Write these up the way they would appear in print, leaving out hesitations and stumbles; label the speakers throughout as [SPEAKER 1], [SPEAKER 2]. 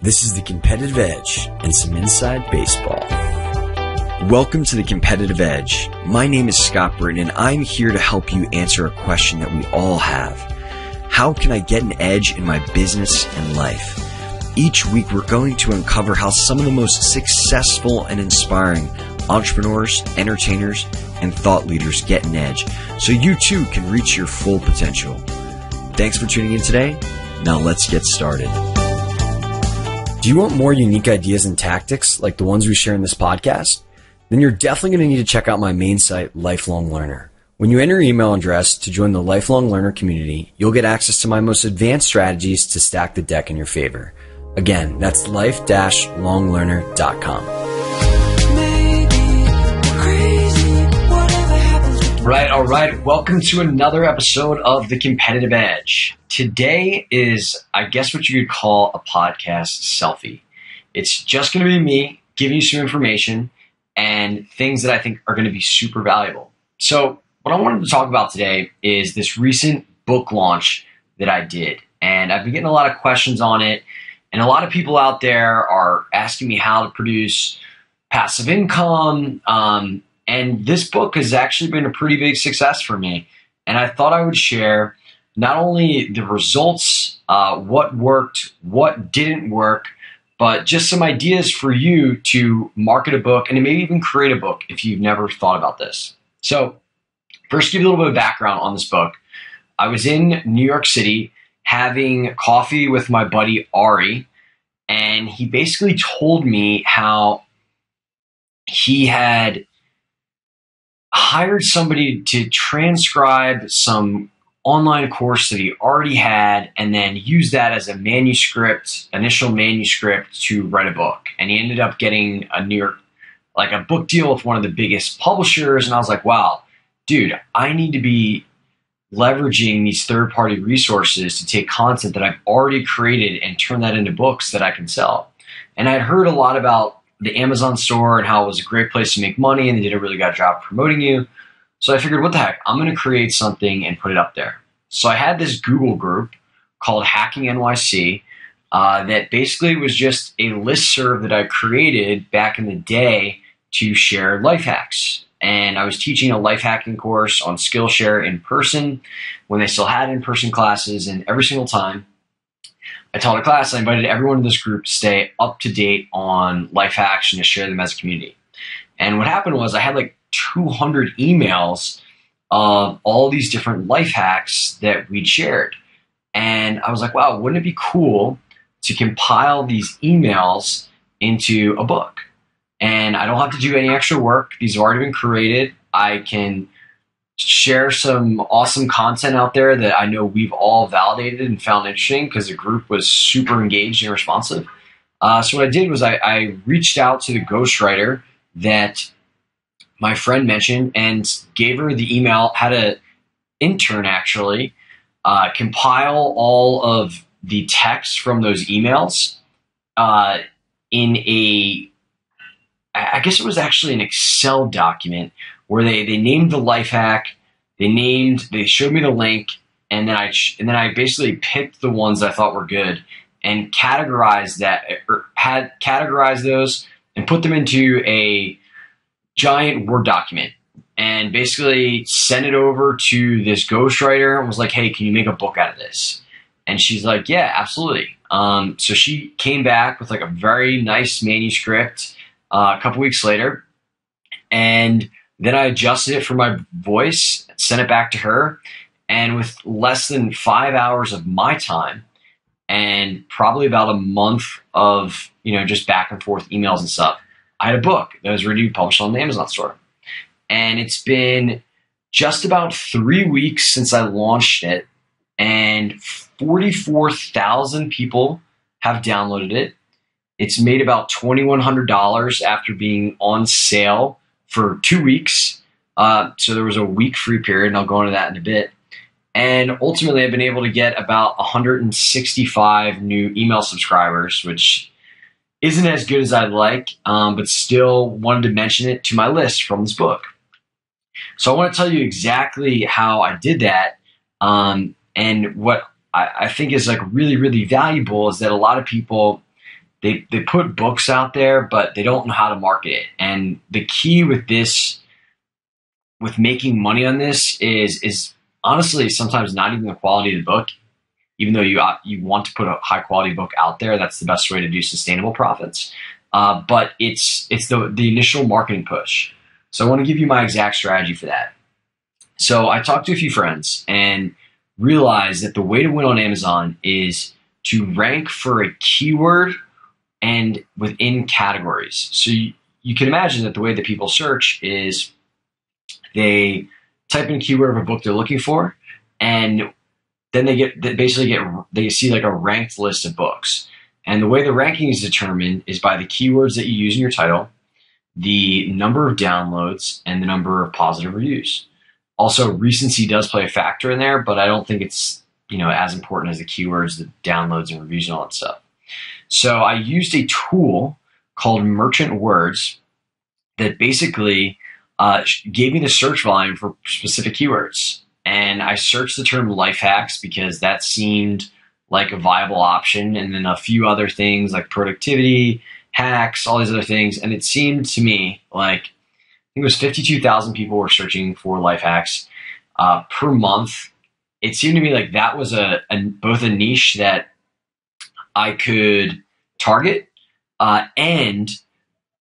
[SPEAKER 1] This is the Competitive Edge and some inside baseball. Welcome to the Competitive Edge. My name is Scott Britton, and I'm here to help you answer a question that we all have. How can I get an edge in my business and life? Each week, we're going to uncover how some of the most successful and inspiring entrepreneurs, entertainers, and thought leaders get an edge so you too can reach your full potential. Thanks for tuning in today. Now let's get started. Do you want more unique ideas and tactics like the ones we share in this podcast? Then you're definitely going to need to check out my main site, Lifelong Learner. When you enter your email address to join the Lifelong Learner community, you'll get access to my most advanced strategies to stack the deck in your favor. Again, that's life-longlearner.com. All right. Welcome to another episode of The Competitive Edge. Today is, I guess, what you could call a podcast selfie. It's just going to be me giving you some information and things that I think are going to be super valuable. So what I wanted to talk about today is this recent book launch that I did. And I've been getting a lot of questions on it. And a lot of people out there are asking me how to produce passive income. And this book has actually been a pretty big success for me. And I thought I would share not only the results, what worked, what didn't work, but just some ideas for you to market a book and to maybe even create a book if you've never thought about this. So first, give you a little bit of background on this book. I was in New York City having coffee with my buddy Ari, and he basically told me how he had hired somebody to transcribe some online course that he already had and then use that as a initial manuscript to write a book. And he ended up getting a book deal with one of the biggest publishers. And I was like, wow, dude, I need to be leveraging these third-party resources to take content that I've already created and turn that into books that I can sell. And I'd heard a lot about the Amazon store and how it was a great place to make money and they did a really good job promoting you. So I figured, what the heck, I'm going to create something and put it up there. So I had this Google group called Hacking NYC that basically was just a listserv that I created back in the day to share life hacks. And I was teaching a life hacking course on Skillshare in person when they still had in-person classes. And every single time I taught a class, I invited everyone in this group to stay up to date on life hacks and to share them as a community. And what happened was I had like 200 emails of all these different life hacks that we'd shared. And I was like, wow, wouldn't it be cool to compile these emails into a book? And I don't have to do any extra work. These have already been created. I can share some awesome content out there that I know we've all validated and found interesting because the group was super engaged and responsive. So what I did was I reached out to the ghostwriter that my friend mentioned and gave her the email, had an intern actually compile all of the text from those emails in I guess it was actually an Excel document where they named the life hack, they showed me the link, and then I basically picked the ones that I thought were good and categorized those and put them into a giant Word document and basically sent it over to this ghostwriter and was like, hey, can you make a book out of this? And she's like, yeah, absolutely. So she came back with like a very nice manuscript a couple weeks later. And then I adjusted it for my voice, sent it back to her. And with less than 5 hours of my time and probably about a month of, just back and forth emails and stuff, I had a book that was ready to be published on the Amazon store. And it's been just about 3 weeks since I launched it, and 44,000 people have downloaded it. It's made about $2,100 after being on sale for 2 weeks. So there was a week free period, and I'll go into that in a bit. And ultimately, I've been able to get about 165 new email subscribers, which isn't as good as I'd like, but still wanted to mention it to my list from this book. So I want to tell you exactly how I did that. And what I think is like really, really valuable is that a lot of people they put books out there, but they don't know how to market it. And the key with this, with making money on this, is honestly sometimes not even the quality of the book. Even though you want to put a high quality book out there, that's the best way to do sustainable profits. But it's the initial marketing push. So I want to give you my exact strategy for that. So I talked to a few friends and realized that the way to win on Amazon is to rank for a keyword and within categories. So you can imagine that the way that people search is they type in a keyword of a book they're looking for, and then they see like a ranked list of books. And the way the ranking is determined is by the keywords that you use in your title, the number of downloads, and the number of positive reviews. Also, recency does play a factor in there, but I don't think it's as important as the keywords, the downloads, and reviews, and all that stuff. So I used a tool called Merchant Words that basically gave me the search volume for specific keywords. And I searched the term life hacks because that seemed like a viable option. And then a few other things like productivity, hacks, all these other things. And it seemed to me like, I think it was 52,000 people were searching for life hacks per month. It seemed to me like that was both a niche that I could target and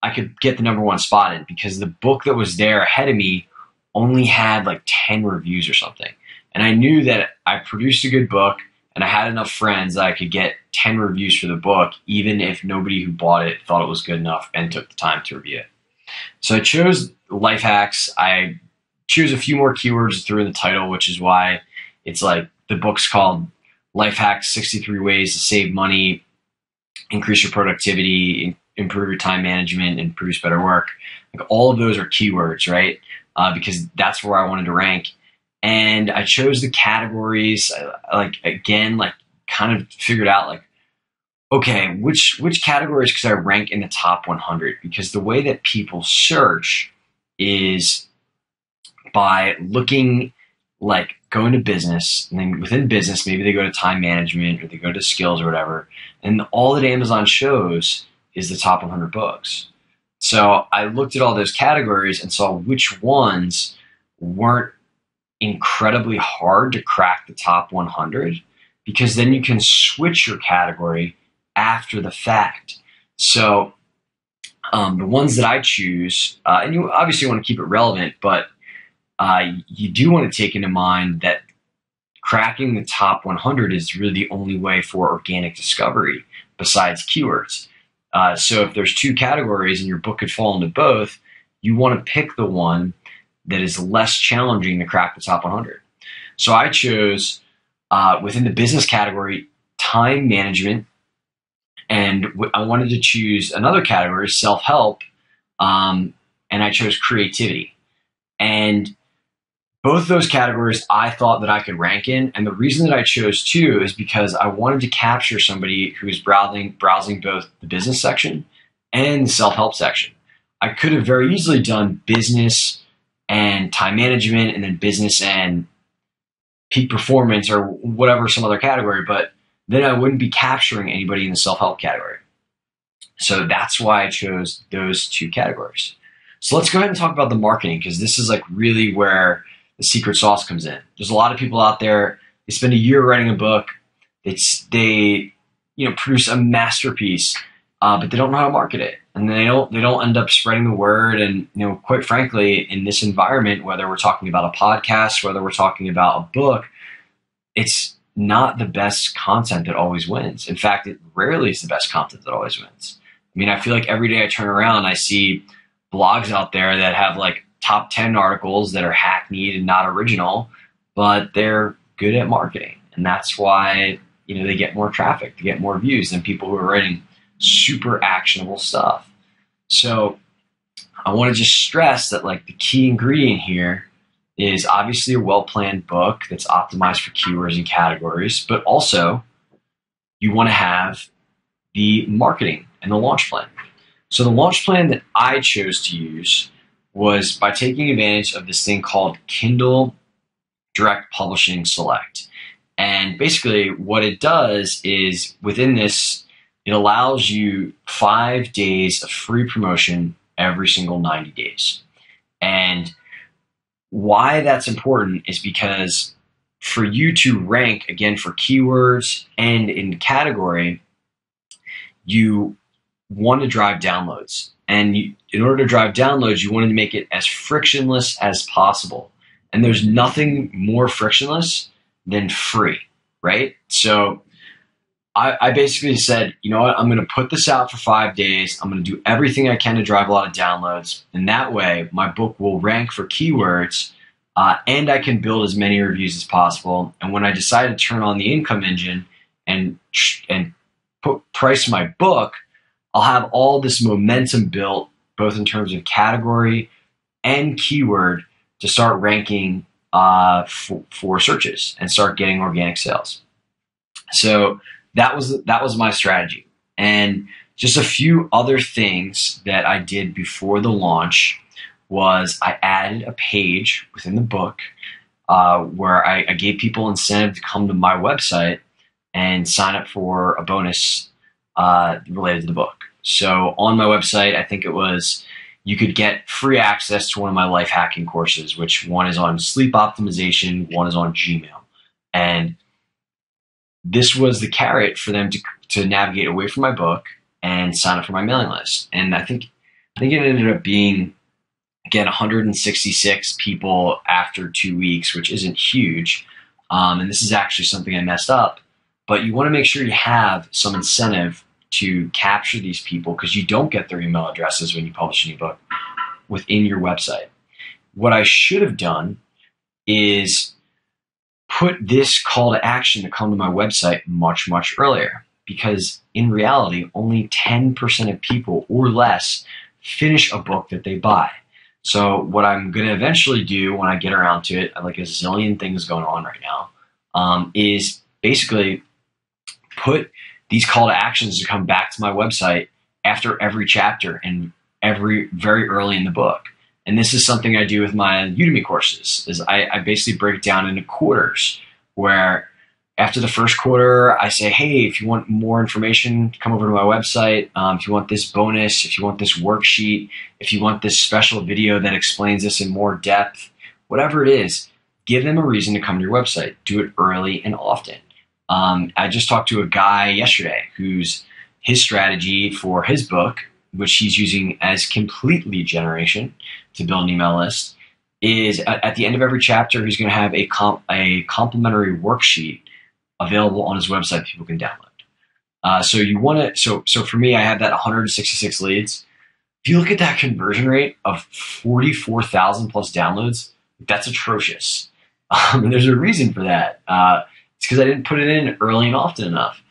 [SPEAKER 1] I could get the number one spot in, because the book that was there ahead of me only had like 10 reviews or something. And I knew that I produced a good book and I had enough friends that I could get 10 reviews for the book, even if nobody who bought it thought it was good enough and took the time to review it. So I chose life hacks. I chose a few more keywords through in the title, which is why it's like the book's called Life Hacks, 63 Ways to Save Money, Increase Your Productivity, Improve Your Time Management, and Produce Better Work. Like all of those are keywords, right? Because that's where I wanted to rank. And I chose the categories, kind of figured out like, okay, which categories could I rank in the top 100? Because the way that people search is by looking, like going to business, and then within business, maybe they go to time management or they go to skills or whatever. And all that Amazon shows is the top 100 books. So I looked at all those categories and saw which ones weren't incredibly hard to crack the top 100, because then you can switch your category after the fact. So the ones that I choose, and you obviously want to keep it relevant, but you do want to take into mind that cracking the top 100 is really the only way for organic discovery besides keywords. So if there's two categories and your book could fall into both, you want to pick the one that is less challenging to crack the top 100. So I chose within the business category, time management, and I wanted to choose another category, self-help, and I chose creativity. And both those categories I thought that I could rank in. And the reason that I chose two is because I wanted to capture somebody who is browsing both the business section and the self-help section. I could have very easily done business and time management, and then business and peak performance, or whatever, some other category, but then I wouldn't be capturing anybody in the self-help category. So that's why I chose those two categories. So let's go ahead and talk about the marketing, because this is like really where the secret sauce comes in. There's a lot of people out there, they spend a year writing a book, they produce a masterpiece, but they don't know how to market it. And they don't end up spreading the word. And quite frankly, in this environment, whether we're talking about a podcast, whether we're talking about a book, it's not the best content that always wins. In fact, it rarely is the best content that always wins. I mean, I feel like every day I turn around, I see blogs out there that have like top 10 articles that are hackneyed and not original, but they're good at marketing. And that's why, they get more traffic, they get more views than people who are writing super actionable stuff. So I want to just stress that like the key ingredient here is obviously a well-planned book that's optimized for keywords and categories, but also you want to have the marketing and the launch plan. So the launch plan that I chose to use was by taking advantage of this thing called Kindle Direct Publishing Select. And basically what it does is within this It allows you 5 days of free promotion every single 90 days. And why that's important is because for you to rank, again, for keywords and in category, you want to drive downloads. And in order to drive downloads, you want to make it as frictionless as possible. And there's nothing more frictionless than free, right? So I basically said, you know what, I'm going to put this out for 5 days. I'm going to do everything I can to drive a lot of downloads. And that way, my book will rank for keywords, and I can build as many reviews as possible. And when I decide to turn on the income engine and price my book, I'll have all this momentum built, both in terms of category and keyword, to start ranking for searches and start getting organic sales. So that was my strategy. And just a few other things that I did before the launch was I added a page within the book where I gave people incentive to come to my website and sign up for a bonus related to the book. So on my website, I think it was, you could get free access to one of my life hacking courses, which one is on sleep optimization, one is on Gmail. And this was the carrot for them to navigate away from my book and sign up for my mailing list. And I think it ended up being, again, 166 people after 2 weeks, which isn't huge. And this is actually something I messed up. But you want to make sure you have some incentive to capture these people, because you don't get their email addresses when you publish a new book within your website. What I should have done is put this call to action to come to my website much, much earlier, because in reality, only 10% of people or less finish a book that they buy. So what I'm going to eventually do when I get around to it, I have like a zillion things going on right now, is basically put these call to actions to come back to my website after every chapter and very early in the book. And this is something I do with my Udemy courses, is I basically break it down into quarters, where after the first quarter, I say, hey, if you want more information, come over to my website. If you want this bonus, if you want this worksheet, if you want this special video that explains this in more depth, whatever it is, give them a reason to come to your website. Do it early and often. I just talked to a guy yesterday whose his strategy for his book, which he's using as complete lead generation to build an email list, is at the end of every chapter, he's going to have a complimentary worksheet available on his website people can download. So you want to, so for me, I have that 166 leads. If you look at that conversion rate of 44,000 plus downloads, that's atrocious. And there's a reason for that. It's because I didn't put it in early and often enough.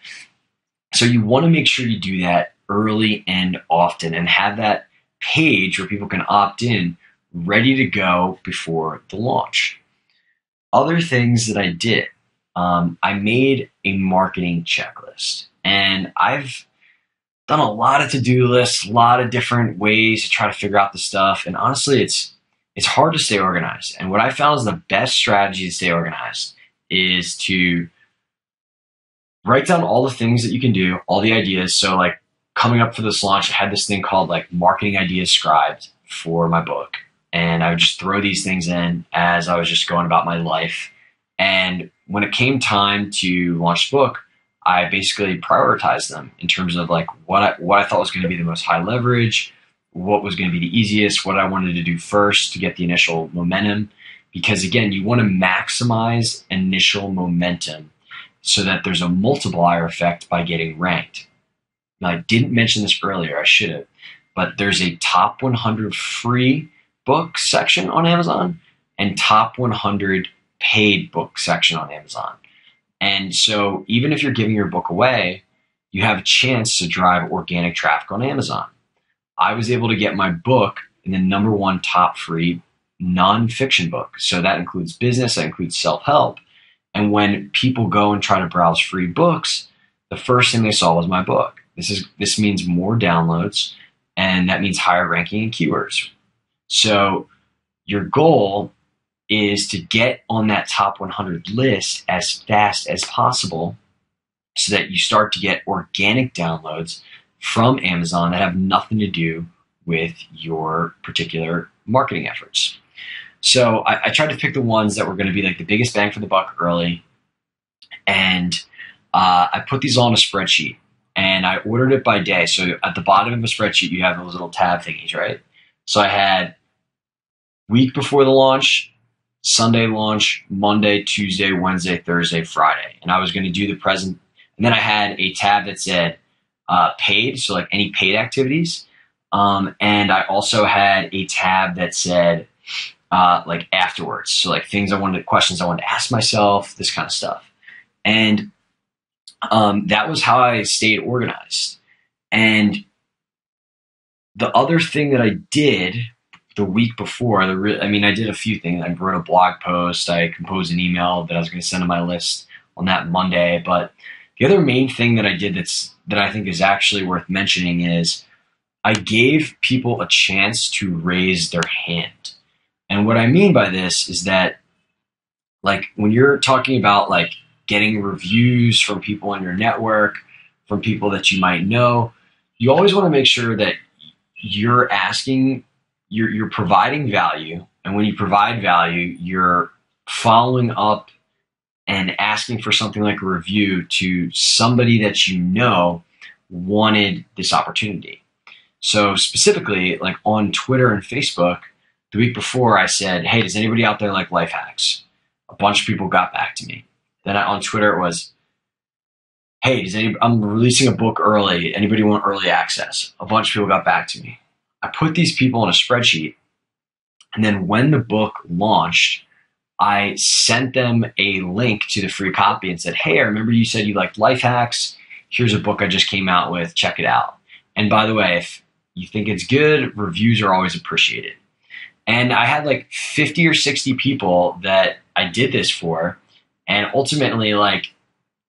[SPEAKER 1] So you want to make sure you do that early and often and have that page where people can opt in ready to go before the launch. Other things that I did, I made a marketing checklist, and I've done a lot of to-do lists, a lot of different ways to try to figure out the stuff. And honestly, it's hard to stay organized. And what I found is the best strategy to stay organized is to write down all the things that you can do, all the ideas. So like coming up for this launch, I had this thing called like marketing ideas scribed for my book. And I would just throw these things in as I was just going about my life. And when it came time to launch the book, I basically prioritized them in terms of like what I thought was going to be the most high leverage, what was going to be the easiest, what I wanted to do first to get the initial momentum. Because again, you want to maximize initial momentum so that there's a multiplier effect by getting ranked. Now, I didn't mention this earlier, I should have, but there's a top 100 free book section on Amazon and top 100 paid book section on Amazon. And so even if you're giving your book away, you have a chance to drive organic traffic on Amazon. I was able to get my book in the #1 top free nonfiction book. So that includes business, that includes self-help. And when people go and try to browse free books, the first thing they saw was my book. This means more downloads, and that means higher ranking in keywords. So your goal is to get on that top 100 list as fast as possible so that you start to get organic downloads from Amazon that have nothing to do with your particular marketing efforts. So I tried to pick the ones that were going to be like the biggest bang for the buck early. And I put these all in a spreadsheet and I ordered it by day. So at the bottom of the spreadsheet, you have those little tab thingies, right? So I had week before the launch, Sunday launch, Monday, Tuesday, Wednesday, Thursday, Friday. And I was going to do the present. And then I had a tab that said paid, so like any paid activities. And I also had a tab that said like afterwards. So like questions I wanted to ask myself, this kind of stuff. And that was how I stayed organized. And the other thing that I did the week before, I did a few things. I wrote a blog post. I composed an email that I was going to send to my list on that Monday. But the other main thing that I did that I think is actually worth mentioning is I gave people a chance to raise their hand. And what I mean by this is that, like, when you're talking about like getting reviews from people in your network, from people that you might know, you always want to make sure that you're providing value. And when you provide value, you're following up and asking for something like a review to somebody that you know wanted this opportunity. So specifically, like on Twitter and Facebook, the week before I said, hey, does anybody out there like life hacks? A bunch of people got back to me. Then on Twitter it was, hey, I'm releasing a book early. Anybody want early access? A bunch of people got back to me. I put these people in a spreadsheet. And then when the book launched, I sent them a link to the free copy and said, hey, I remember you said you liked life hacks. Here's a book I just came out with. Check it out. And by the way, if you think it's good, reviews are always appreciated. And I had like 50 or 60 people that I did this for. And ultimately, like,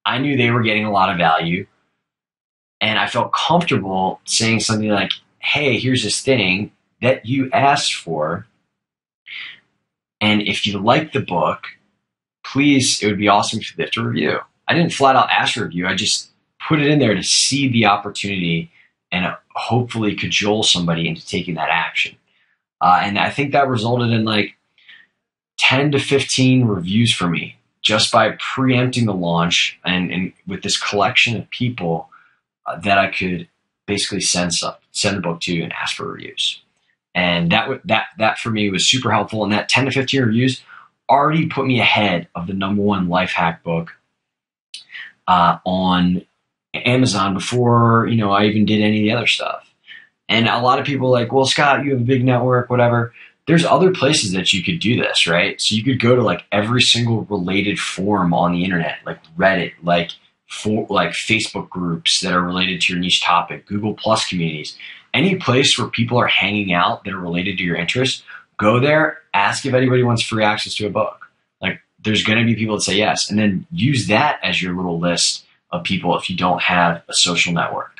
[SPEAKER 1] I knew they were getting a lot of value. And I felt comfortable saying something like, hey, here's this thing that you asked for. And if you like the book, please, it would be awesome if you left a review. I didn't flat out ask for a review. I just put it in there to see the opportunity and hopefully cajole somebody into taking that action. And I think that resulted in like 10 to 15 reviews for me just by preempting the launch and with this collection of people that I could basically send the book to and ask for reviews. And that for me was super helpful. And that 10 to 15 reviews already put me ahead of the #1 life hack book on Amazon before, I even did any of the other stuff. And a lot of people are like, well, Scott, you have a big network, whatever. There's other places that you could do this, right? So you could go to like every single related forum on the internet, like Reddit, like Facebook groups that are related to your niche topic, Google Plus communities, any place where people are hanging out that are related to your interests. Go there, ask if anybody wants free access to a book. Like, there's going to be people that say yes, and then use that as your little list of people if you don't have a social network.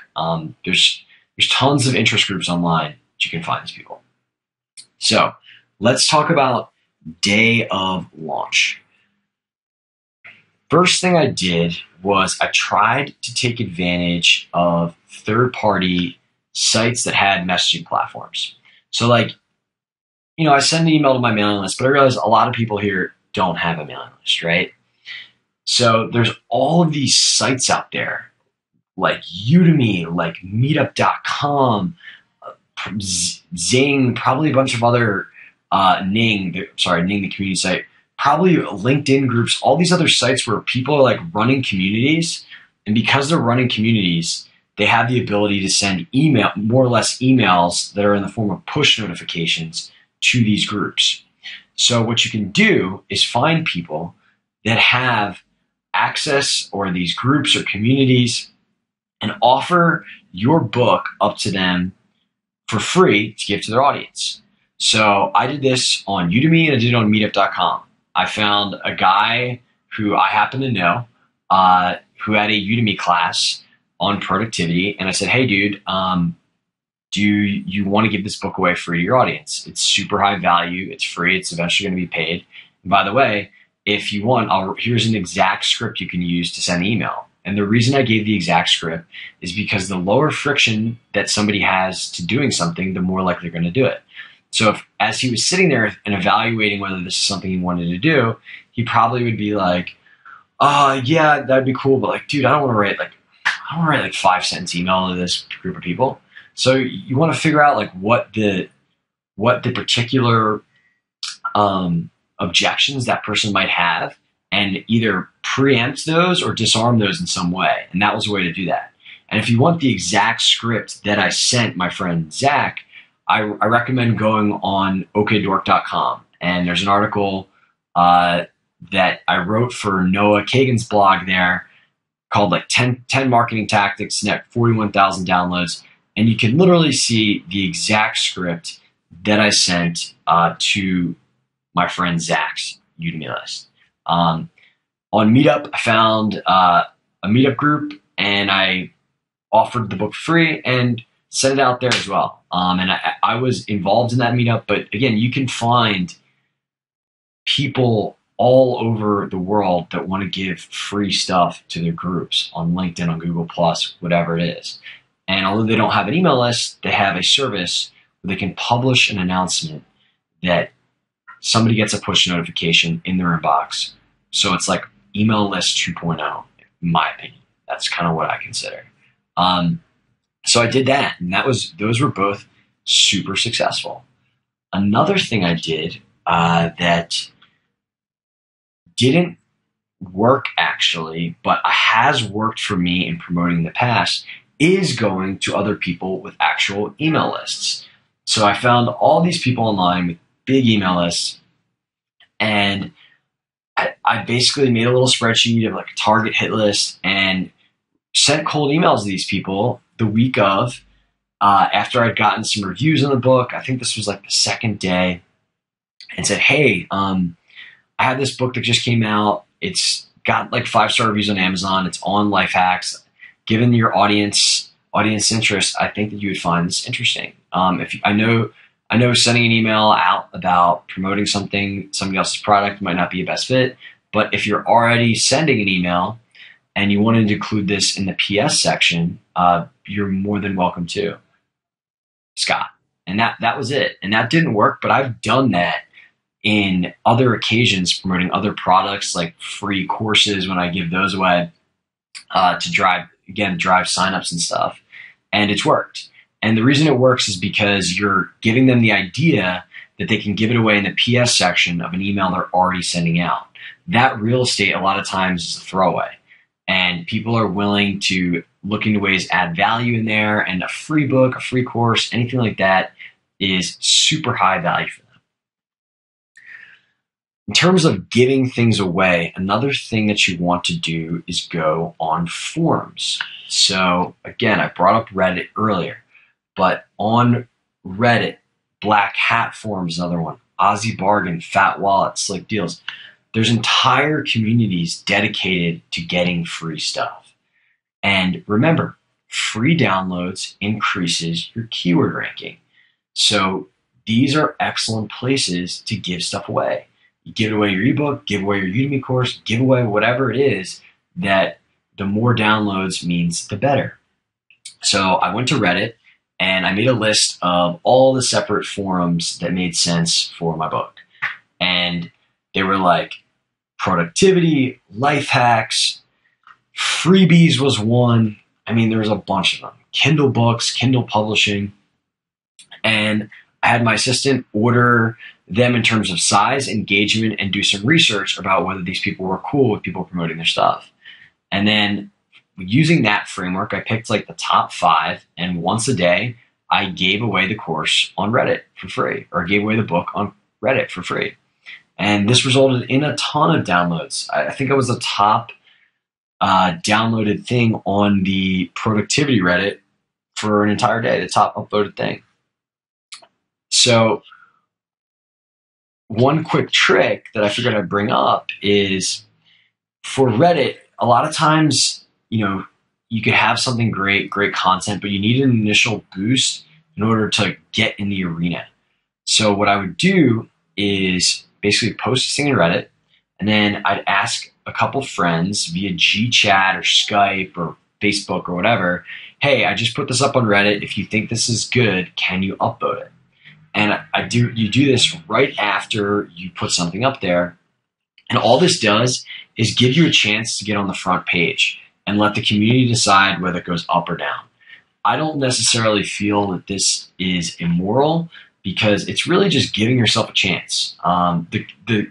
[SPEAKER 1] There's tons of interest groups online that you can find these people. So let's talk about day of launch. First thing I did was I tried to take advantage of third-party sites that had messaging platforms. So like, I send an email to my mailing list, but I realize a lot of people here don't have a mailing list, right? So there's all of these sites out there, like Udemy, like meetup.com, Zing, probably a bunch of other Ning, the community site, probably LinkedIn groups, all these other sites where people are like running communities. And because they're running communities, they have the ability to send more or less emails that are in the form of push notifications to these groups. So what you can do is find people that have access or these groups or communities and offer your book up to them for free to give to their audience. So I did this on Udemy and I did it on meetup.com. I found a guy who I happen to know who had a Udemy class on productivity. And I said, hey, dude, do you want to give this book away free to your audience? It's super high value. It's free. It's eventually going to be paid. And by the way, if you want, here's an exact script you can use to send the email. And the reason I gave the exact script is because the lower friction that somebody has to doing something, the more likely they're going to do it. So if, as he was sitting there and evaluating whether this is something he wanted to do, he probably would be like, yeah, that'd be cool. But like, dude, I don't want to write like 5-sentence email to this group of people. So you want to figure out like what the particular objections that person might have, and either preempt those or disarm those in some way. And that was a way to do that. And if you want the exact script that I sent my friend Zach, I recommend going on okdork.com. And there's an article that I wrote for Noah Kagan's blog there called like 10 marketing tactics, net 41,000 downloads. And you can literally see the exact script that I sent to my friend Zach's Udemy list. On Meetup, I found a Meetup group, and I offered the book free and sent it out there as well. And I was involved in that Meetup, but again, you can find people all over the world that want to give free stuff to their groups on LinkedIn, on Google+, whatever it is. And although they don't have an email list, they have a service where they can publish an announcement that somebody gets a push notification in their inbox. So it's like email list 2.0, in my opinion. That's kind of what I consider. So I did that, and those were both super successful. Another thing I did that didn't work actually, but has worked for me in promoting in the past, is going to other people with actual email lists. So I found all these people online with big email lists, and I basically made a little spreadsheet of like a target hit list and sent cold emails to these people the week of, after I'd gotten some reviews on the book. I think this was like the second day, and said, hey, I have this book that just came out. It's got like 5-star reviews on Amazon. It's on Life Hacks. Given your audience interest, I think that you would find this interesting. I know sending an email out about promoting somebody else's product might not be a best fit, but if you're already sending an email and you wanted to include this in the PS section, you're more than welcome to, Scott. And that was it. And that didn't work, but I've done that in other occasions, promoting other products like free courses when I give those away to drive signups and stuff. And it's worked. And the reason it works is because you're giving them the idea that they can give it away in the PS section of an email they're already sending out. That real estate a lot of times is a throwaway. And people are willing to look into ways to add value in there, and a free book, a free course, anything like that is super high value for them. In terms of giving things away, another thing that you want to do is go on forums. So again, I brought up Reddit earlier, but on Reddit, Black Hat Forum is another one. Aussie Bargain, Fat Wallet, Slick Deals. There's entire communities dedicated to getting free stuff. And remember, free downloads increases your keyword ranking. So these are excellent places to give stuff away. You give away your ebook, give away your Udemy course, give away whatever it is, that the more downloads means the better. So I went to Reddit and I made a list of all the separate forums that made sense for my book. And they were like productivity, life hacks, freebies was one. I mean, there was a bunch of them. Kindle books, Kindle publishing. And I had my assistant order them in terms of size, engagement, and do some research about whether these people were cool with people promoting their stuff. And then using that framework, I picked like the top 5, and once a day, I gave away the course on Reddit for free, or gave away the book on Reddit for free. And this resulted in a ton of downloads. I think I was the top downloaded thing on the productivity Reddit for an entire day, the top uploaded thing. So one quick trick that I figured I'd bring up is for Reddit, a lot of times, you could have something great content, but you need an initial boost in order to get in the arena. So what I would do is basically post this thing in Reddit, and then I'd ask a couple friends via GChat or Skype or Facebook or whatever, hey, I just put this up on Reddit. If you think this is good, can you upvote it? And you do this right after you put something up there. And all this does is give you a chance to get on the front page and let the community decide whether it goes up or down. I don't necessarily feel that this is immoral because it's really just giving yourself a chance. The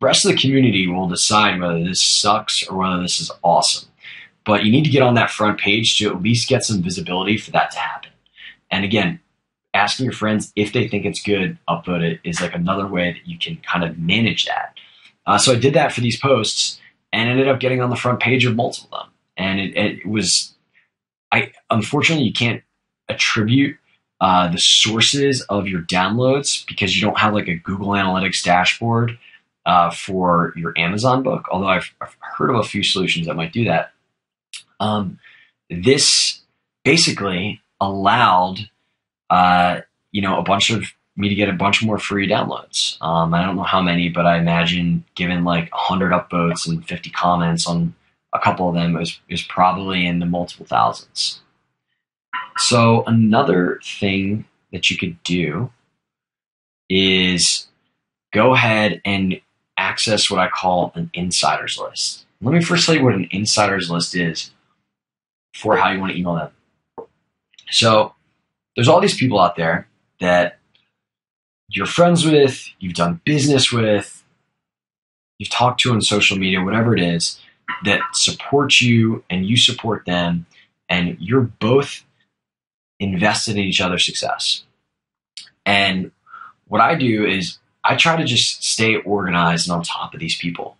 [SPEAKER 1] rest of the community will decide whether this sucks or whether this is awesome. But you need to get on that front page to at least get some visibility for that to happen. And again, asking your friends if they think it's good, upvote it, is like another way that you can kind of manage that. So I did that for these posts and ended up getting on the front page of multiple of them. And it was, unfortunately, you can't attribute the sources of your downloads because you don't have like a Google Analytics dashboard for your Amazon book, although I've heard of a few solutions that might do that. This basically allowed me to get a bunch more free downloads. I don't know how many, but I imagine given like 100 upvotes and 50 comments on a couple of them is probably in the multiple thousands. So another thing that you could do is go ahead and access what I call an insiders list. Let me first tell you what an insiders list is for how you want to email them. So there's all these people out there that you're friends with, you've done business with, you've talked to on social media, whatever it is, that support you and you support them, and you're both invested in each other's success. And what I do is I try to just stay organized and on top of these people.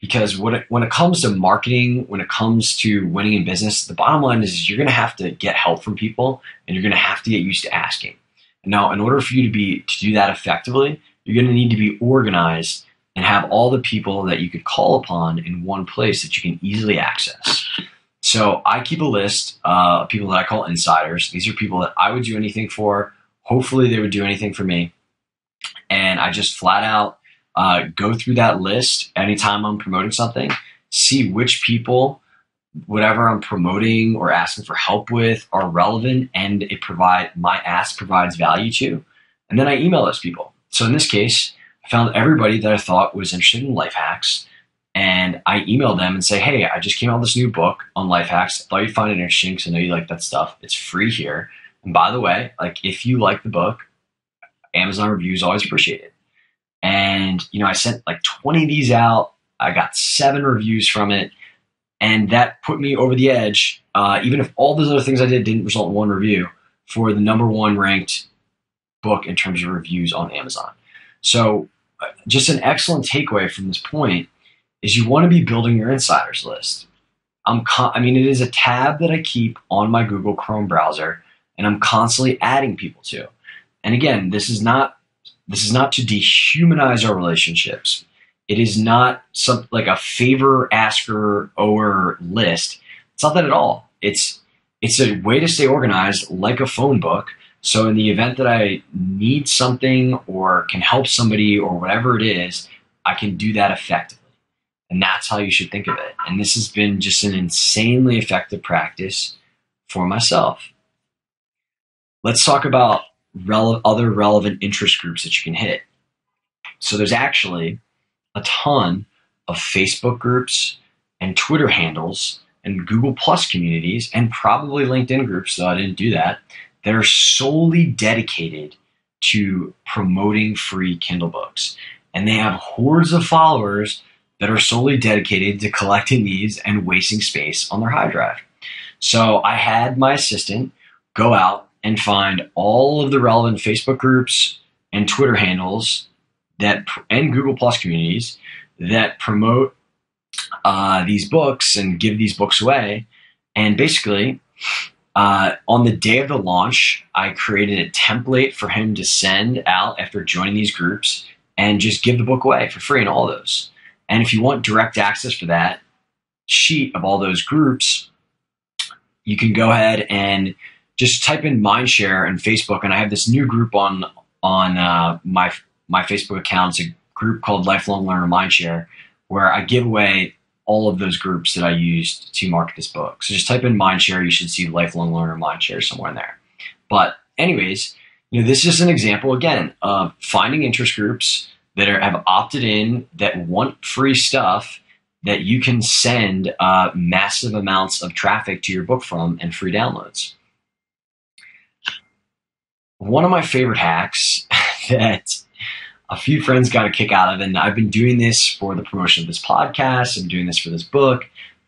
[SPEAKER 1] Because when it comes to marketing, when it comes to winning in business, the bottom line is you're going to have to get help from people and you're going to have to get used to asking. Now, in order for you to do that effectively, you're going to need to be organized and have all the people that you could call upon in one place that you can easily access. So I keep a list of people that I call insiders. These are people that I would do anything for. Hopefully they would do anything for me. And I just flat out go through that list anytime I'm promoting something, see which people, whatever I'm promoting or asking for help with, are relevant and my ask provides value to. And then I email those people. So in this case, I found everybody that I thought was interested in life hacks. And I emailed them and say, hey, I just came out with this new book on life hacks. I thought you'd find it interesting because I know you like that stuff. It's free here. And by the way, like if you like the book, Amazon reviews always appreciate it. And, I sent like 20 of these out. I got 7 reviews from it. And that put me over the edge, even if all those other things I did didn't result in one review, for the #1 ranked book in terms of reviews on Amazon. So just an excellent takeaway from this point is you want to be building your insiders list. It is a tab that I keep on my Google Chrome browser, and I'm constantly adding people to. And again, this is not to dehumanize our relationships. It is not like a favor asker or list. It's not that at all. It's a way to stay organized, like a phone book. So in the event that I need something or can help somebody or whatever it is, I can do that effectively. And that's how you should think of it. And this has been just an insanely effective practice for myself. Let's talk about other relevant interest groups that you can hit. So there's actually a ton of Facebook groups and Twitter handles and Google Plus communities and probably LinkedIn groups, though I didn't do that are solely dedicated to promoting free Kindle books. And they have hordes of followers that are solely dedicated to collecting these and wasting space on their hard drive. So I had my assistant go out and find all of the relevant Facebook groups and Twitter handles and Google Plus communities that promote these books and give these books away. And basically, on the day of the launch, I created a template for him to send out after joining these groups and just give the book away for free in all of those. And if you want direct access for that sheet of all those groups, you can go ahead and just type in Mindshare and Facebook. And I have this new group on my Facebook account. It's a group called Lifelong Learner Mindshare, where I give away all of those groups that I used to market this book. So just type in Mindshare. You should see Lifelong Learner Mindshare somewhere in there. But anyways, this is just an example again of finding interest groups that have opted in, that want free stuff that you can send massive amounts of traffic to your book from and free downloads. One of my favorite hacks that a few friends got a kick out of, and I've been doing this for the promotion of this podcast, I'm doing this for this book,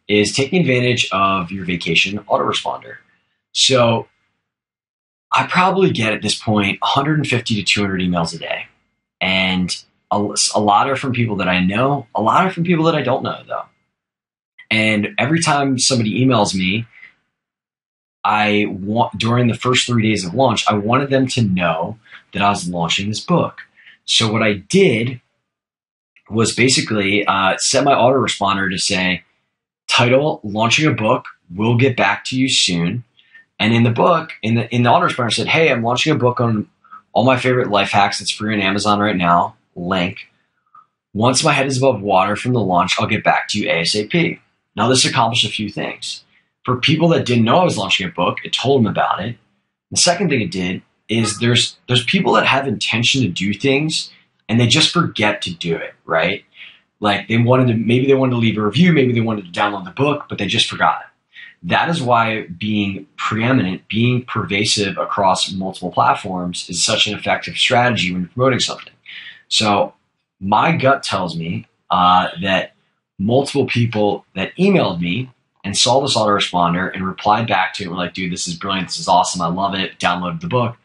[SPEAKER 1] is taking advantage of your vacation autoresponder. So I probably get at this point 150 to 200 emails a day. And a lot are from people that I know, a lot are from people that I don't know though. And every time somebody emails me, during the first 3 days of launch, I wanted them to know that I was launching this book. So what I did was basically set my autoresponder to say, title, launching a book, we'll get back to you soon. And in the book, in the autoresponder said, hey, I'm launching a book on all my favorite life hacks. It's free on Amazon right now. Link. Once my head is above water from the launch, I'll get back to you ASAP. Now this accomplished a few things. For people that didn't know I was launching a book, it told them about it. The second thing it did is there's people that have intention to do things and they just forget to do it, right? Like maybe they wanted to leave a review, maybe they wanted to download the book, but they just forgot. That is why being preeminent, being pervasive across multiple platforms is such an effective strategy when promoting something. So my gut tells me that multiple people that emailed me and saw this autoresponder and replied back to it were like, dude, this is brilliant, this is awesome, I love it, downloaded the book.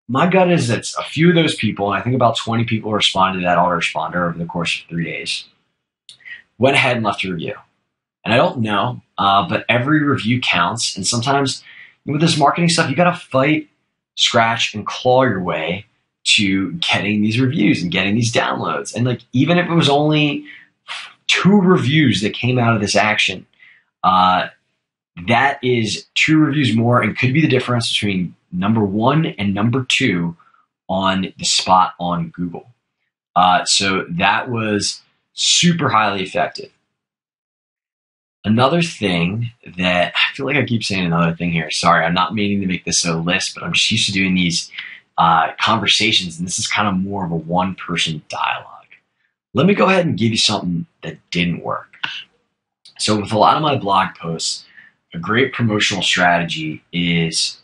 [SPEAKER 1] My gut is that a few of those people, and I think about 20 people responded to that autoresponder over the course of 3 days, went ahead and left a review. And I don't know, but every review counts. And sometimes with this marketing stuff, you got to fight, scratch, and claw your way to getting these reviews and getting these downloads. And like, even if it was only 2 reviews that came out of this action, that is 2 reviews more and could be the difference between number 1 and number 2 on the spot on Google. So that was super highly effective. Another thing that I feel like I keep saying another thing here. Sorry, I'm not meaning to make this a list, but I'm just used to doing these conversations, and this is kind of more of a one-person dialogue. Let me go ahead and give you something that didn't work. So with a lot of my blog posts, a great promotional strategy is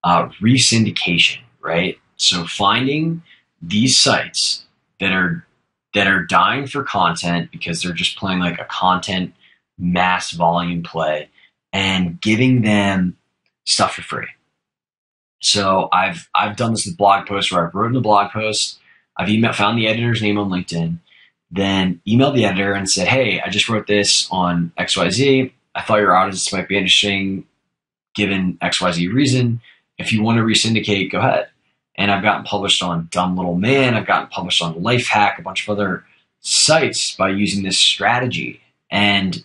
[SPEAKER 1] resyndication, right? So finding these sites that are dying for content because they're just playing like a content mass volume play and giving them stuff for free. So I've done this with blog posts where I've written a blog post, I've found the editor's name on LinkedIn, then emailed the editor and said, hey, I just wrote this on XYZ. I thought your audience might be interesting given XYZ reason. If you want to resyndicate, go ahead. And I've gotten published on Dumb Little Man. I've gotten published on Lifehack, a bunch of other sites by using this strategy, and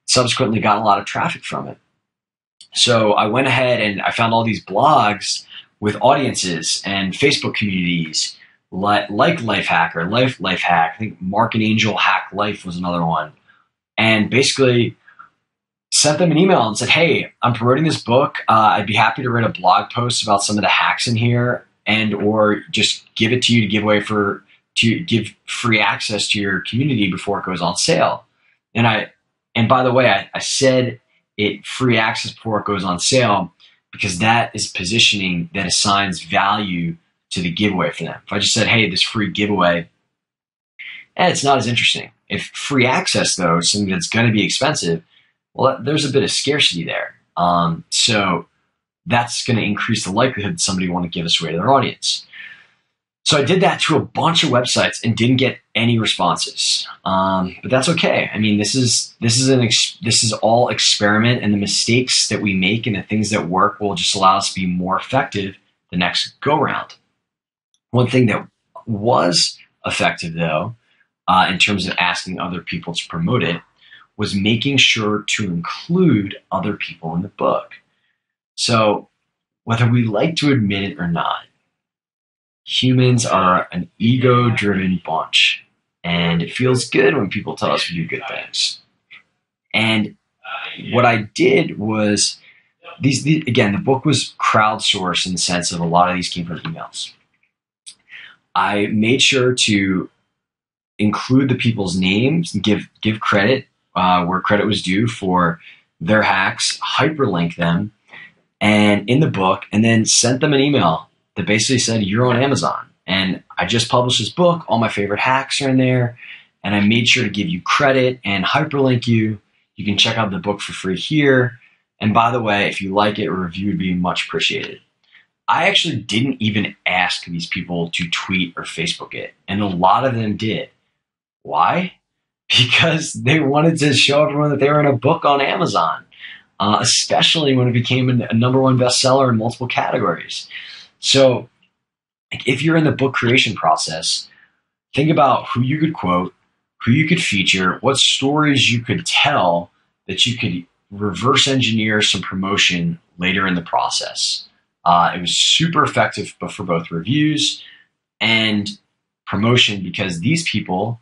[SPEAKER 1] subsequently got a lot of traffic from it. So I went ahead and I found all these blogs with audiences and Facebook communities like Lifehack or Lifehack. I think Mark and Angel Hack Life was another one. And basically sent them an email and said, hey, I'm promoting this book. I'd be happy to write a blog post about some of the hacks in here and or just give it to you to give away to give free access to your community before it goes on sale. And by the way, I said it free access before it goes on sale because that is positioning that assigns value to the giveaway for them. If I just said, hey, this free giveaway, it's not as interesting. If free access, though, is something that's going to be expensive, well, there's a bit of scarcity there. So that's going to increase the likelihood that somebody will want to give this away to their audience. So I did that to a bunch of websites and didn't get any responses. But that's okay. I mean, this is all experiment, and the mistakes that we make and the things that work will just allow us to be more effective the next go round. One thing that was effective, though, in terms of asking other people to promote it, was making sure to include other people in the book. So whether we like to admit it or not, humans are an ego-driven bunch, and it feels good when people tell us we do good things. And what I did was again, the book was crowdsourced in the sense of a lot of these came from emails. I made sure to include the people's names and give credit where credit was due for their hacks, hyperlink them and in the book, and then sent them an email that basically said, you're on Amazon. And I just published this book. All my favorite hacks are in there. And I made sure to give you credit and hyperlink you. You can check out the book for free here. And by the way, if you like it, a review would be much appreciated. I actually didn't even ask these people to tweet or Facebook it. And a lot of them did. Why? Because they wanted to show everyone that they were in a book on Amazon, especially when it became a #1 bestseller in multiple categories. So if you're in the book creation process, think about who you could quote, who you could feature, what stories you could tell that you could reverse engineer some promotion later in the process. It was super effective for both reviews and promotion because these people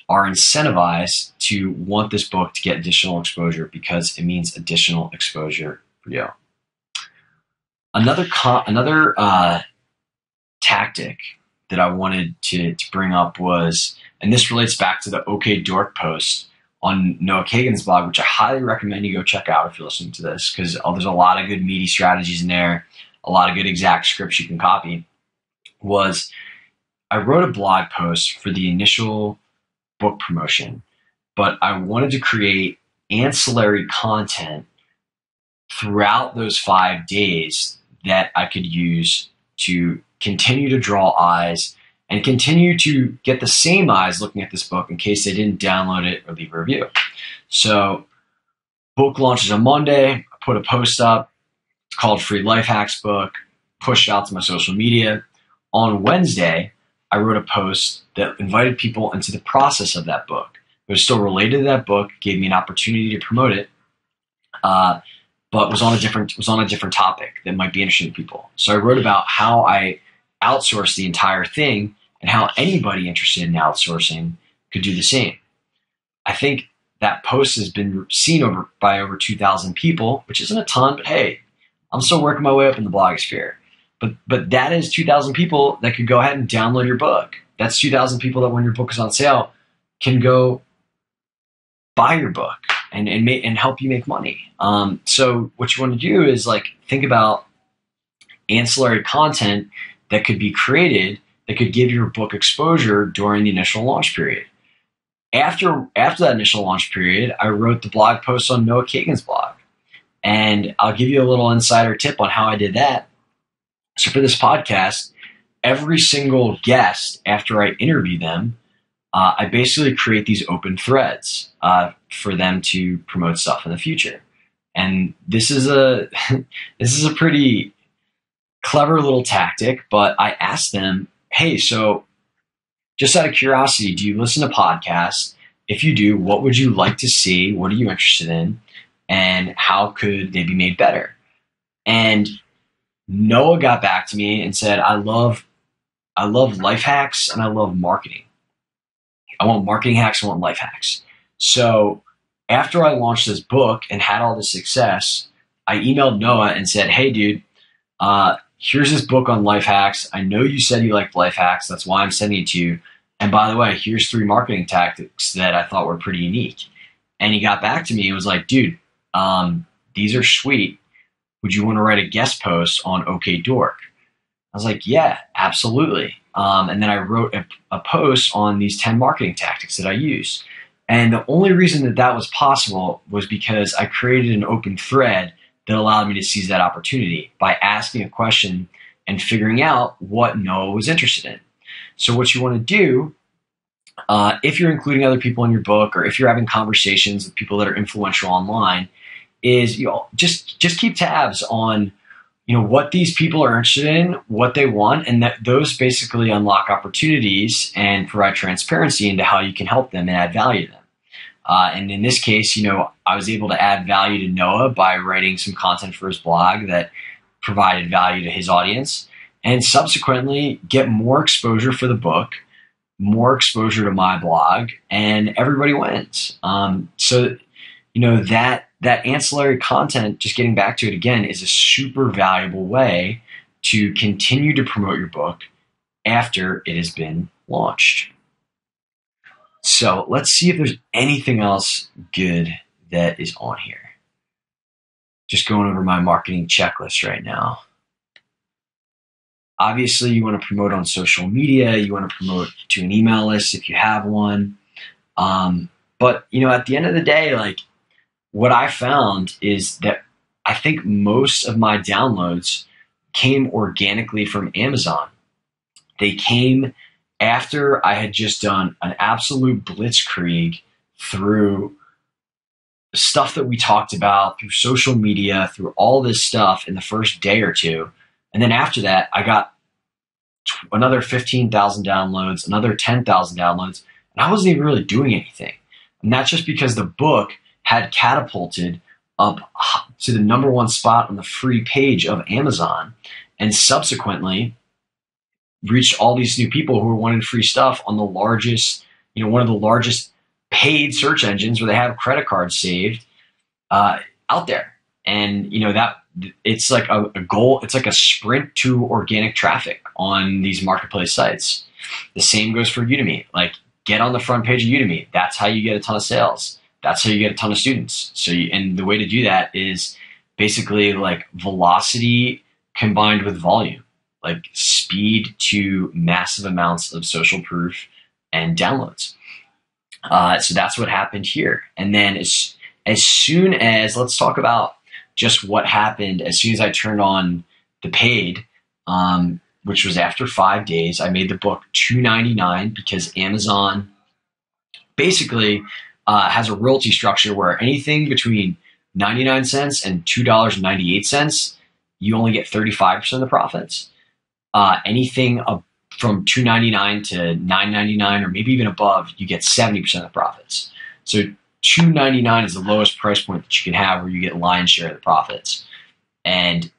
[SPEAKER 1] are incentivized to want this book to get additional exposure because it means additional exposure for you. Another tactic that I wanted to bring up was, and this relates back to the OK Dork post on Noah Kagan's blog, which I highly recommend you go check out if you're listening to this, because there's a lot of good meaty strategies in there, a lot of good exact scripts you can copy. Was I wrote a blog post for the initial book promotion, but I wanted to create ancillary content throughout those 5 days that I could use to continue to draw eyes and continue to get the same eyes looking at this book in case they didn't download it or leave a review. So book launches on Monday. I put a post up. It's called Free Life Hacks Book, pushed out to my social media. On Wednesday, I wrote a post that invited people into the process of that book. It was still related to that book, gave me an opportunity to promote it, but was on a different topic that might be interesting to people. So I wrote about how I outsourced the entire thing and how anybody interested in outsourcing could do the same. I think that post has been seen by over 2,000 people, which isn't a ton, but hey, I'm still working my way up in the blogosphere. But that is 2,000 people that could go ahead and download your book. That's 2,000 people that when your book is on sale can go buy your book and help you make money. So what you want to do is think about ancillary content that could be created that could give your book exposure during the initial launch period. After that initial launch period, I wrote the blog post on Noah Kagan's blog. And I'll give you a little insider tip on how I did that. So for this podcast, every single guest, after I interview them, I basically create these open threads for them to promote stuff in the future. And this is a pretty clever little tactic, but I asked them, hey, so just out of curiosity, do you listen to podcasts? If you do, what would you like to see? What are you interested in? And how could they be made better? And Noah got back to me and said, I love life hacks and I love marketing. I want marketing hacks, I want life hacks. So after I launched this book and had all this success, I emailed Noah and said, hey dude, here's this book on life hacks. I know you said you liked life hacks. That's why I'm sending it to you. And by the way, here's 3 marketing tactics that I thought were pretty unique. And he got back to me and was like, dude, these are sweet. Would you want to write a guest post on OK Dork? I was like, yeah, absolutely. And then I wrote a post on these 10 marketing tactics that I use. And the only reason that was possible was because I created an open thread that allowed me to seize that opportunity by asking a question and figuring out what Noah was interested in. So what you want to do, if you're including other people in your book or if you're having conversations with people that are influential online, is just keep tabs on what these people are interested in, what they want, and that those basically unlock opportunities and provide transparency into how you can help them and add value to them. And in this case, I was able to add value to Noah by writing some content for his blog that provided value to his audience, and subsequently get more exposure for the book, more exposure to my blog, and everybody wins. So, that ancillary content, just getting back to it again, is a super valuable way to continue to promote your book after it has been launched. So let's see if there's anything else good that is on here. Just going over my marketing checklist right now. Obviously, you want to promote on social media. You want to promote to an email list if you have one. But, at the end of the day, like, what I found is that I think most of my downloads came organically from Amazon. They came after I had just done an absolute blitzkrieg through stuff that we talked about, through social media, through all this stuff in the first day or two. And then after that, I got another 15,000 downloads, another 10,000 downloads, and I wasn't even really doing anything. And that's just because the book had catapulted up to the #1 spot on the free page of Amazon, and subsequently reached all these new people who were wanting free stuff on the largest, one of the largest paid search engines where they have credit cards saved out there. And, that it's like a goal. It's like a sprint to organic traffic on these marketplace sites. The same goes for Udemy. Like, get on the front page of Udemy. That's how you get a ton of sales. That's how you get a ton of students. And the way to do that is basically like velocity combined with volume, like speed to massive amounts of social proof and downloads. So that's what happened here. And then as soon as, let's talk about just what happened as soon as I turned on the paid, which was after 5 days. I made the book $2.99 because Amazon basically has a royalty structure where anything between 99 cents and $2.98, you only get 35% of the profits. Anything from $2.99 to $9.99 or maybe even above, you get 70% of the profits. So $2.99 is the lowest price point that you can have where you get lion's share of the profits. And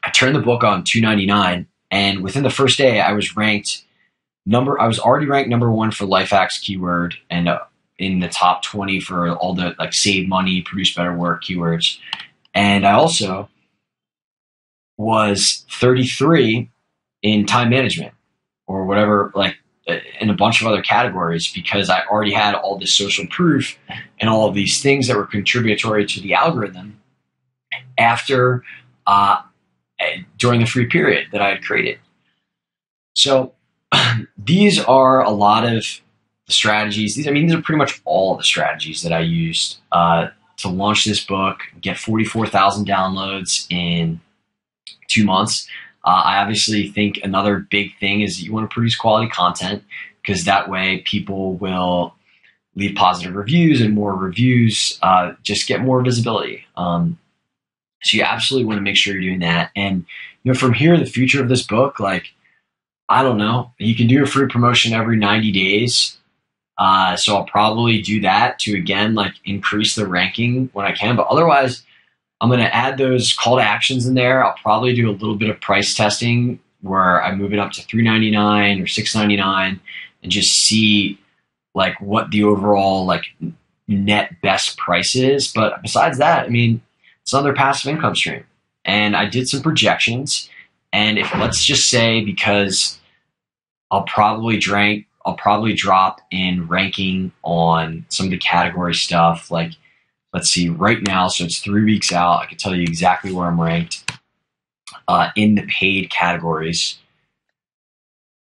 [SPEAKER 1] I turned the book on $2.99, and within the first day, I was already ranked #1 for life hacks keyword, and in the top 20 for all the like save money, produce better work keywords. And I also was 33 in time management or whatever, like in a bunch of other categories, because I already had all this social proof and all of these things that were contributory to the algorithm after during the free period that I had created. So these are a lot of the strategies. These are pretty much all the strategies that I used to launch this book, get 44,000 downloads in 2 months. I obviously think another big thing is you want to produce quality content, because that way people will leave positive reviews, and more reviews just get more visibility. So you absolutely want to make sure you're doing that. And from here, the future of this book, like, I don't know, you can do a free promotion every 90 days. So I'll probably do that to, again, like increase the ranking when I can. But otherwise, I'm going to add those call to actions in there. I'll probably do a little bit of price testing where I move it up to $3.99 or $6.99 and just see like what the overall like net best price is. But besides that, it's another passive income stream. And I did some projections, and if, let's just say, because I'll probably drop in ranking on some of the category stuff. Like, let's see, right now, so it's 3 weeks out, I can tell you exactly where I'm ranked in the paid categories.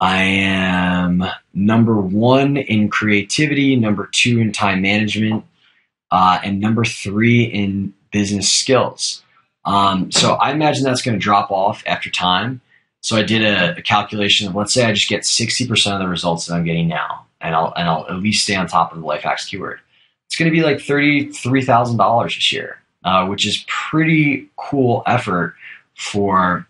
[SPEAKER 1] I am #1 in creativity, #2 in time management, and #3 in business skills. So I imagine that's going to drop off after time. So I did a calculation of, let's say I just get 60% of the results that I'm getting now, and I'll at least stay on top of the life hacks keyword. It's going to be like $33,000 this year, which is pretty cool effort for,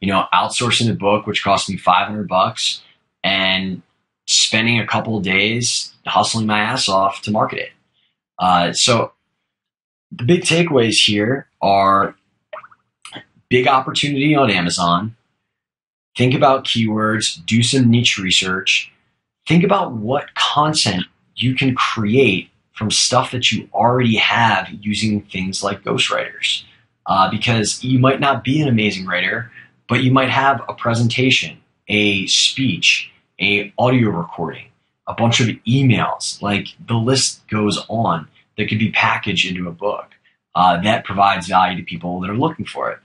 [SPEAKER 1] outsourcing the book, which cost me $500, and spending a couple of days hustling my ass off to market it. So the big takeaways here are big opportunity on Amazon. Think about keywords, do some niche research, think about what content you can create from stuff that you already have using things like ghostwriters. Because you might not be an amazing writer, but you might have a presentation, a speech, a audio recording, a bunch of emails. Like, the list goes on that could be packaged into a book that provides value to people that are looking for it.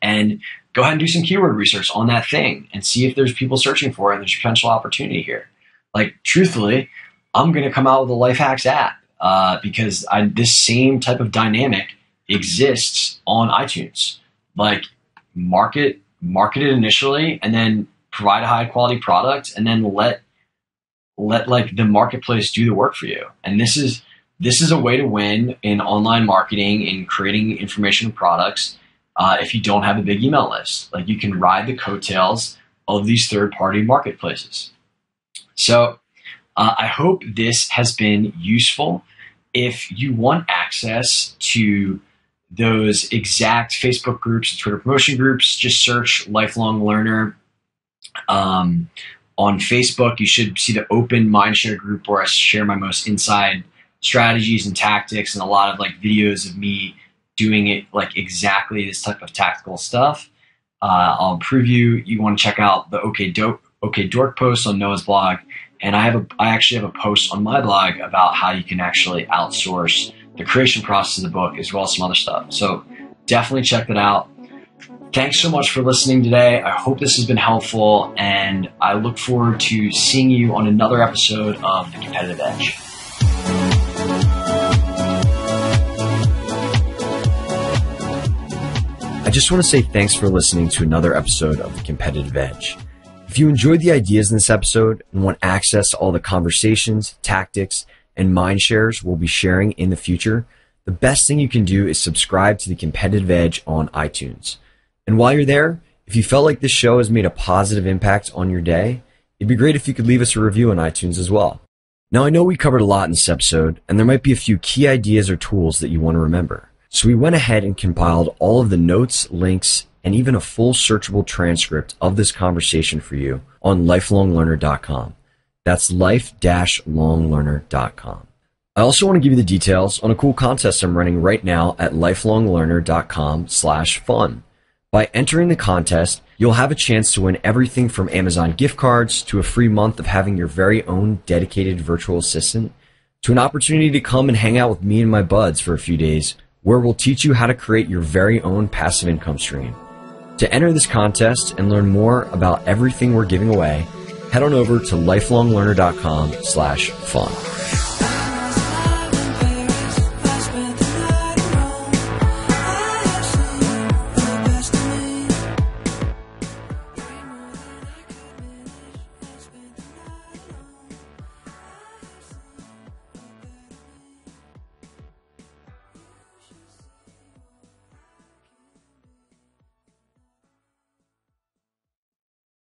[SPEAKER 1] And go ahead and do some keyword research on that thing and see if there's people searching for it and there's potential opportunity here. Like, truthfully, I'm going to come out with a Life Hacks app because this same type of dynamic exists on iTunes. Like, market it initially, and then provide a high quality product, and then let like the marketplace do the work for you. And this is a way to win in online marketing, in creating information and products. If you don't have a big email list, like, you can ride the coattails of these third-party marketplaces. So I hope this has been useful. If you want access to those exact Facebook groups and Twitter promotion groups, just search Lifelong Learner. On Facebook, you should see the open Mindshare group where I share my most inside strategies and tactics, and a lot of like videos of me doing it, like exactly this type of tactical stuff. I'll improve you. You want to check out the OK Dork post on Noah's blog, and I actually have a post on my blog about how you can actually outsource the creation process of the book, as well as some other stuff. So definitely check that out. Thanks so much for listening today. I hope this has been helpful, and I look forward to seeing you on another episode of The Competitive Edge. I just want to say thanks for listening to another episode of The Competitive Edge. If you enjoyed the ideas in this episode and want access to all the conversations, tactics, and mind shares we'll be sharing in the future, the best thing you can do is subscribe to The Competitive Edge on iTunes. And while you're there, if you felt like this show has made a positive impact on your day, it'd be great if you could leave us a review on iTunes as well. Now, I know we covered a lot in this episode, and there might be a few key ideas or tools that you want to remember. So we went ahead and compiled all of the notes, links, and even a full searchable transcript of this conversation for you on lifelonglearner.com. That's life-longlearner.com. I also want to give you the details on a cool contest I'm running right now at lifelonglearner.com/fun. By entering the contest, you'll have a chance to win everything from Amazon gift cards to a free month of having your very own dedicated virtual assistant to an opportunity to come and hang out with me and my buds for a few days, where we'll teach you how to create your very own passive income stream. To enter this contest and learn more about everything we're giving away, head on over to lifelonglearner.com/fun.